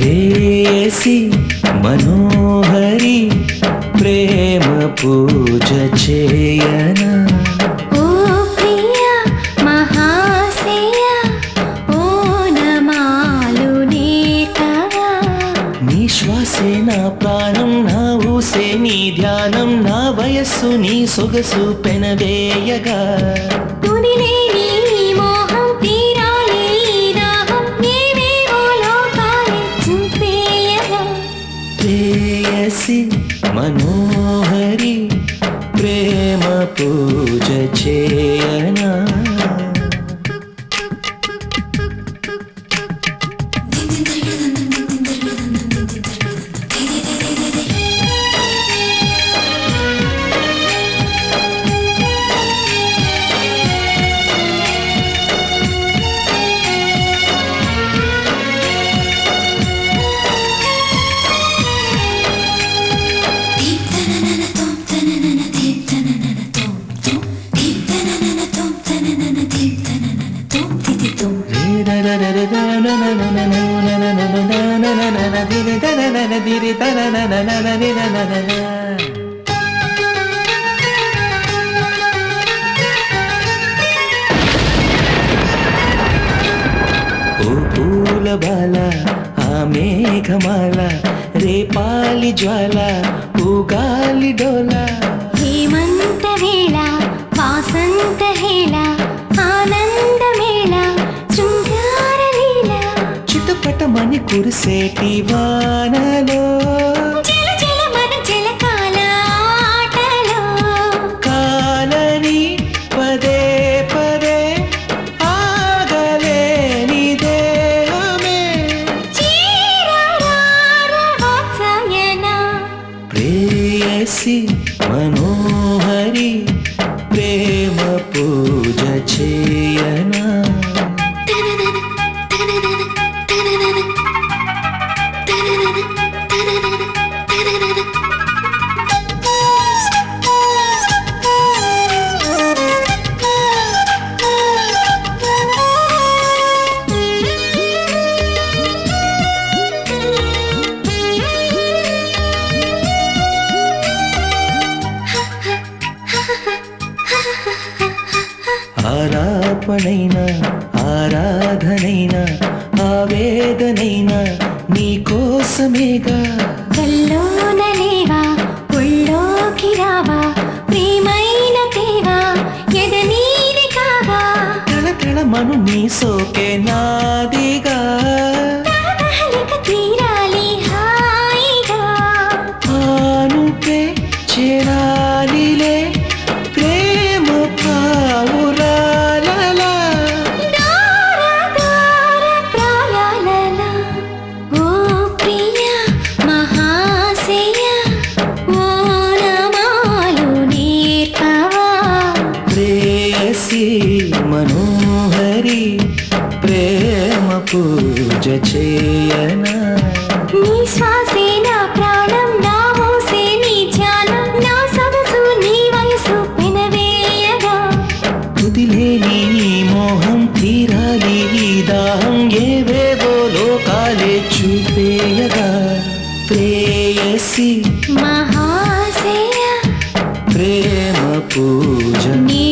ప్రేయసి మనోహరి ప్రేమ పూజ చేయనా ఓ ప్రియ మహాశయ ఓనమాలు నీకవా నీ శ్వాసే నా ప్రాణం నా ఊసే నీ ధ్యానం నా వయస్సు నీ సొగసు పెనవేయగా తుదిలేని నీ మోహం తీరాలి ఈ దాహం నీవేవో లోకాలే చూపేయగా ప్రేయసి మనోహరి ప్రేమ పూజ చేయనా ఓ పూల బాల ఆ మేఘమాల రేపాలి జ్వాల ఊగాలి డోలా హేమంత వేళ వాసంత హేళ ఆనంద మేళ శృంగార లీల చిటపటమని కురిసేటి వానలో జల జల మన జలకాల ఆటలో కాలని పదే పదే ఆగలేని దేహమే చీరారారవాత్సయన ప్రేయసి మనోహరి ప్రేమ పూజ చేయనా ఆరాపణైనా ఆరాధనైనా ఆవేదనైనా నీ కోసమేగా కల్లోన లేవా ఒళ్ళోకి రావా ప్రేమైన తేవా ఎదనీది కావా తళతళమను నీ సోకే నాదిగా తాగలిక తీరాలి హాయిగా ఆనుకే చేరాలిలే ప్రేమ పావురాలలా దార దార ప్రాయాలల ఓ ప్రియ మహాశయ ఓనమాలు నేర్పవా ప్రేయసి మనోహరి ప్రేమ పూజ చేయనా నీ శ్వాసే నా ప్రాణం నా ఊసే నీ ధ్యానం నా సొగసు నీ వయసు పెనవేయగా తుదిలేని నీ మోహం తీరాలి ఈ దాహం ఏవేవో లోకాలే చూపేయగా ప్రేయసి మహాశయ ప్రేమ పూజ నీ